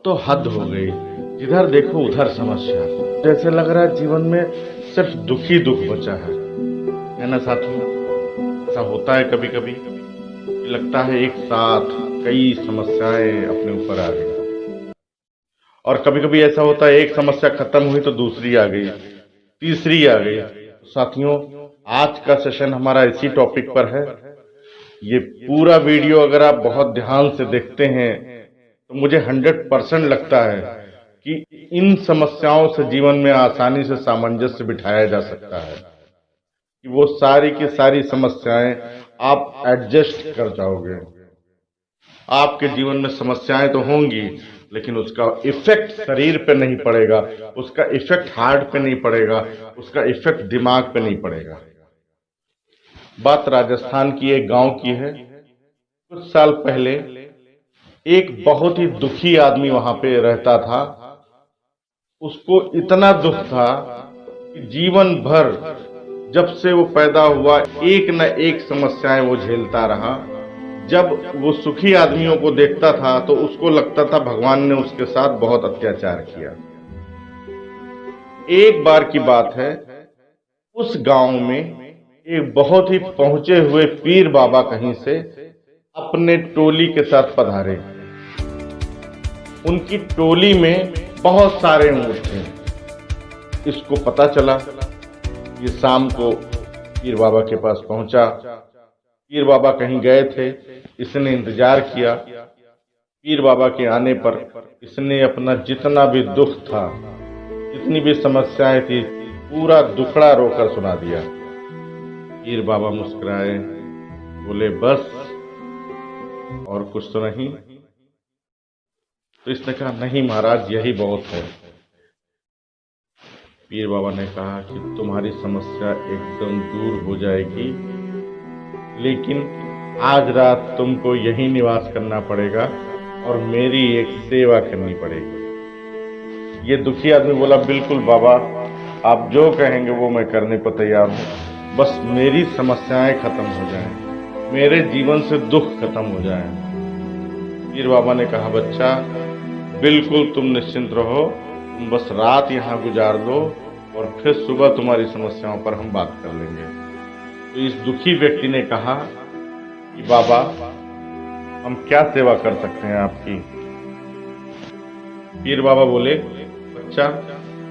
तो हद हो गई। जिधर देखो उधर समस्या। जैसे लग रहा है जीवन में सिर्फ दुख ही दुख बचा है ना साथियों? ऐसा होता है कभी कभी, लगता है एक साथ कई समस्याएं अपने ऊपर आ गई। और कभी कभी ऐसा होता है एक समस्या खत्म हुई तो दूसरी आ गई, तीसरी आ गई। साथियों, आज का सेशन हमारा इसी टॉपिक पर है। ये पूरा वीडियो अगर आप बहुत ध्यान से देखते हैं तो मुझे 100% लगता है कि इन समस्याओं से जीवन में आसानी से सामंजस्य बिठाया जा सकता है, कि वो सारी की सारी समस्याएं आप एडजस्ट कर जाओगे। आपके जीवन में समस्याएं तो होंगी, लेकिन उसका इफेक्ट शरीर पे नहीं पड़ेगा, उसका इफेक्ट हार्ट पे नहीं पड़ेगा, उसका इफेक्ट दिमाग पे नहीं पड़ेगा। बात राजस्थान की एक गांव की है। कुछ साल पहले एक बहुत ही दुखी आदमी वहां पे रहता था। उसको इतना दुख था कि जीवन भर जब से वो पैदा हुआ एक न एक समस्याएं वो झेलता रहा। जब वो सुखी आदमियों को देखता था तो उसको लगता था भगवान ने उसके साथ बहुत अत्याचार किया। एक बार की बात है, उस गांव में एक बहुत ही पहुंचे हुए पीर बाबा कहीं से अपने टोली के साथ पधारे। उनकी टोली में बहुत सारे ऊंट थे। इसको पता चला। ये शाम को पीर बाबा के पास पहुंचा। पीर बाबा कहीं गए थे, इसने इंतजार किया। पीर बाबा के आने पर इसने अपना जितना भी दुख था, जितनी भी समस्याएं थी, पूरा दुखड़ा रोकर सुना दिया। पीर बाबा मुस्कुराए, बोले बस और कुछ तो नहीं? तो इसने कहा नहीं महाराज, यही बहुत है। पीर बाबा ने कहा कि तुम्हारी समस्या एकदम दूर हो जाएगी, लेकिन आज रात तुमको यहीं निवास करना पड़ेगा और मेरी एक सेवा करनी पड़ेगी। ये दुखी आदमी बोला बिल्कुल बाबा, आप जो कहेंगे वो मैं करने को तैयार हूं, बस मेरी समस्याएं खत्म हो जाएं, मेरे जीवन से दुख खत्म हो जाए। पीर बाबा ने कहा बच्चा बिल्कुल तुम निश्चिंत रहो, तुम बस रात यहाँ गुजार दो और फिर सुबह तुम्हारी समस्याओं पर हम बात कर लेंगे। तो इस दुखी व्यक्ति ने कहा कि बाबा हम क्या सेवा कर सकते हैं आपकी? पीर बाबा बोले बच्चा,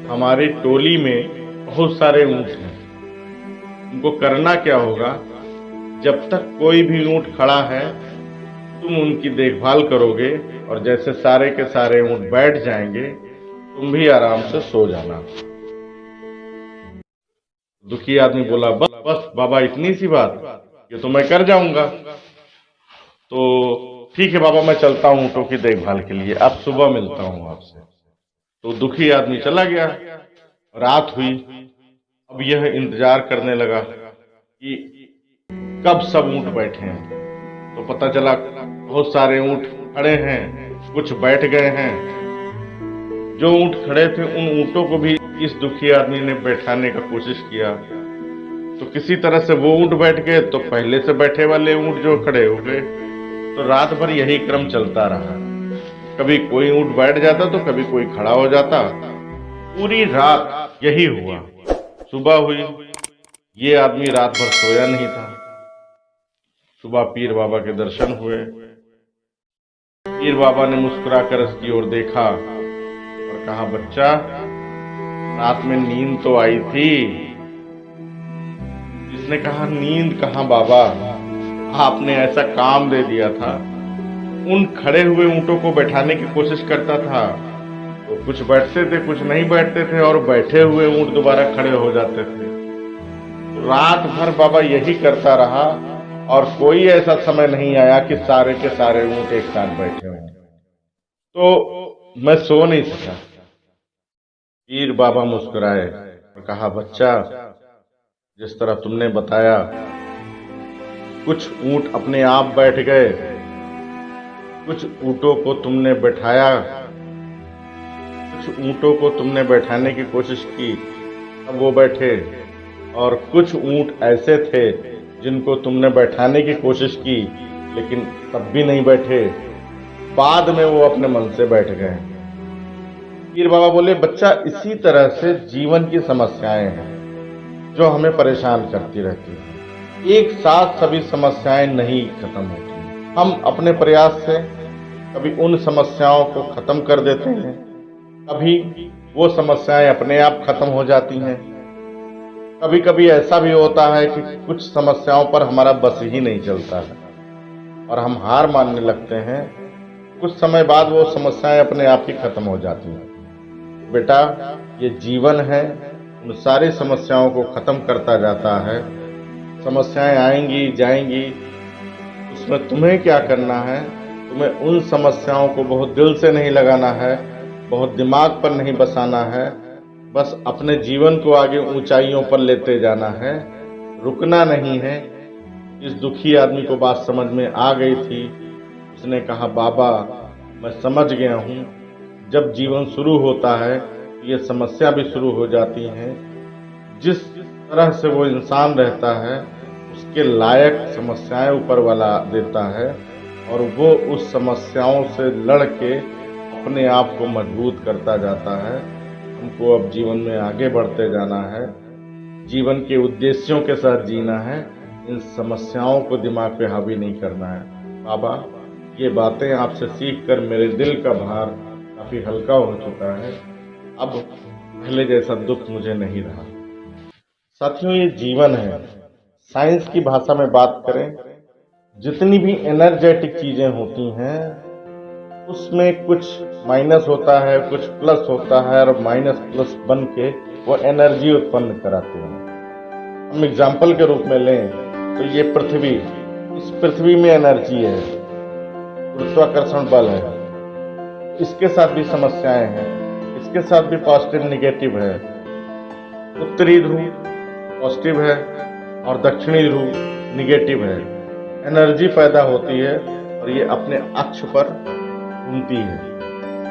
हमारी टोली में बहुत सारे ऊंट हैं। उनको करना क्या होगा, जब तक कोई भी ऊंट खड़ा है तुम उनकी देखभाल करोगे और जैसे सारे के सारे ऊंट बैठ जाएंगे तुम भी आराम से सो जाना। दुखी आदमी बोला बस बस बाबा, इतनी सी बात, ये तो मैं कर जाऊंगा। तो ठीक है बाबा, मैं चलता हूं ऊंटों की देखभाल के लिए, अब सुबह मिलता हूं आपसे। तो दुखी आदमी चला गया। रात हुई। अब यह इंतजार करने लगा कि कब सब ऊंट बैठे हैं। तो पता चला बहुत सारे ऊंट खड़े हैं, कुछ बैठ गए हैं। जो ऊंट खड़े थे उन ऊंटों को भी इस दुखी आदमी ने बैठाने का कोशिश किया। तो किसी तरह से वो ऊंट बैठ गए, तो पहले से बैठे वाले ऊंट जो खड़े हो गए। तो रात भर यही क्रम चलता रहा। कभी कोई ऊंट बैठ जाता तो कभी कोई खड़ा हो जाता। पूरी रात यही हुआ। सुबह हुई, ये आदमी रात भर सोया नहीं था। सुबह पीर बाबा के दर्शन हुए। पीर बाबा ने मुस्कुराकर इसकी ओर देखा और कहा बच्चा, रात में नींद तो आई थी? इसने कहा नींद कहां बाबा, आपने ऐसा काम दे दिया था। उन खड़े हुए ऊंटों को बैठाने की कोशिश करता था तो कुछ बैठते थे, कुछ नहीं बैठते थे, और बैठे हुए ऊंट दोबारा खड़े हो जाते थे। तो रात भर बाबा यही करता रहा और कोई ऐसा समय नहीं आया कि सारे के सारे ऊंट एक साथ बैठे हों। तो मैं सो नहीं सका। पीर बाबा मुस्कुराए और कहा बच्चा, जिस तरह तुमने बताया, कुछ ऊंट अपने आप बैठ गए, कुछ ऊंटों को तुमने बैठाया, कुछ ऊंटों को तुमने बैठाने की कोशिश की, अब वो बैठे, और कुछ ऊंट ऐसे थे जिनको तुमने बैठाने की कोशिश की लेकिन तब भी नहीं बैठे। बाद में वो अपने मन से बैठ गए। पीर बाबा बोले, बच्चा इसी तरह से जीवन की समस्याएं हैं जो हमें परेशान करती रहती हैं। एक साथ सभी समस्याएं नहीं खत्म होती। हम अपने प्रयास से कभी उन समस्याओं को खत्म कर देते हैं, कभी वो समस्याएं अपने आप खत्म हो जाती हैं। कभी कभी ऐसा भी होता है कि कुछ समस्याओं पर हमारा बस ही नहीं चलता है और हम हार मानने लगते हैं। कुछ समय बाद वो समस्याएं अपने आप ही खत्म हो जाती हैं। बेटा, ये जीवन है, उन सारी समस्याओं को खत्म करता जाता है। समस्याएं आएंगी जाएंगी, उसमें तुम्हें क्या करना है? तुम्हें उन समस्याओं को बहुत दिल से नहीं लगाना है, बहुत दिमाग पर नहीं बसाना है। बस अपने जीवन को आगे ऊंचाइयों पर लेते जाना है, रुकना नहीं है। इस दुखी आदमी को बात समझ में आ गई थी। उसने कहा, बाबा मैं समझ गया हूँ, जब जीवन शुरू होता है ये समस्या भी शुरू हो जाती हैं। जिस तरह से वो इंसान रहता है उसके लायक समस्याएं ऊपर वाला देता है और वो उस समस्याओं से लड़ के अपने आप को मजबूत करता जाता है। हमको अब जीवन में आगे बढ़ते जाना है, जीवन के उद्देश्यों के साथ जीना है, इन समस्याओं को दिमाग पे हावी नहीं करना है। बाबा, ये बातें आपसे सीखकर मेरे दिल का भार काफी हल्का हो चुका है। अब पहले जैसा दुख मुझे नहीं रहा। साथियों, ये जीवन है। साइंस की भाषा में बात करें, जितनी भी एनर्जेटिक चीजें होती हैं उसमें कुछ माइनस होता है, कुछ प्लस होता है और माइनस प्लस बन के वो एनर्जी उत्पन्न कराते हैं। हम एग्जाम्पल के रूप में लें तो ये पृथ्वी, इस पृथ्वी में एनर्जी है, गुरुत्वाकर्षण बल है। इसके साथ भी समस्याएं हैं, इसके साथ भी पॉजिटिव निगेटिव है। उत्तरी ध्रुव पॉजिटिव है और दक्षिणी ध्रुव निगेटिव है। एनर्जी पैदा होती है और ये अपने अक्ष पर घूमती है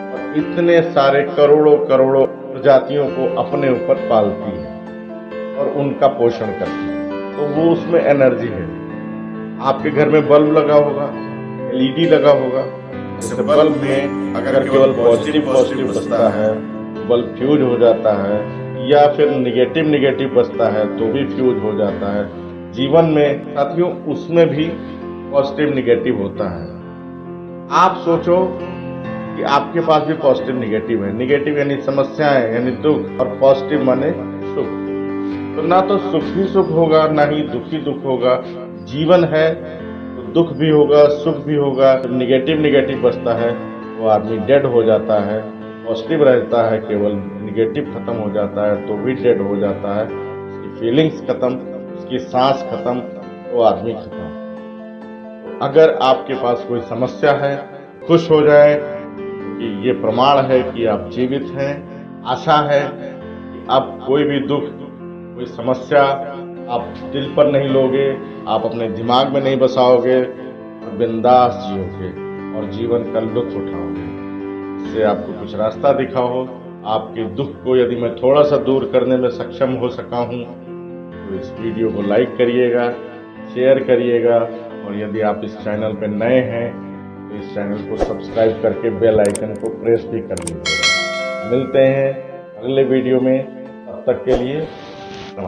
और इतने सारे करोड़ों करोड़ों प्रजातियों को अपने ऊपर पालती है और उनका पोषण करती है। तो वो उसमें एनर्जी है। आपके घर में बल्ब लगा होगा, एलईडी लगा होगा। जैसे बल्ब में अगर केवल पॉजिटिव बचता है, बल्ब फ्यूज हो जाता है, या फिर निगेटिव बचता है तो भी फ्यूज हो जाता है। जीवन में साथियों उसमें भी पॉजिटिव निगेटिव होता है। आप सोचो कि आपके पास भी पॉजिटिव निगेटिव है। निगेटिव यानी समस्याएं यानी दुख, और पॉजिटिव माने सुख। तो ना तो सुख ही सुख होगा, ना ही दुख होगा। जीवन है तो दुख भी होगा, सुख भी होगा। जब निगेटिव बचता है वो आदमी डेड हो जाता है। पॉजिटिव रहता है, केवल निगेटिव खत्म हो जाता है तो भी डेड हो जाता है। उसकी फीलिंग्स खत्म, उसकी सांस खत्म, वो आदमी खत्म। अगर आपके पास कोई समस्या है, खुश हो जाए कि ये प्रमाण है कि आप जीवित हैं। आशा है कि अब कोई भी दुख, कोई समस्या आप दिल पर नहीं लोगे, आप अपने दिमाग में नहीं बसाओगे और बिंदास जियोगे और जीवन का लुत्फ उठाओगे। इससे आपको कुछ रास्ता दिखा हो, आपके दुख को यदि मैं थोड़ा सा दूर करने में सक्षम हो सका हूँ तो इस वीडियो को लाइक करिएगा, शेयर करिएगा और यदि आप इस चैनल पर नए हैं तो इस चैनल को सब्सक्राइब करके बेल आइकन को प्रेस भी कर लीजिएगा। मिलते हैं अगले वीडियो में, तब तक के लिए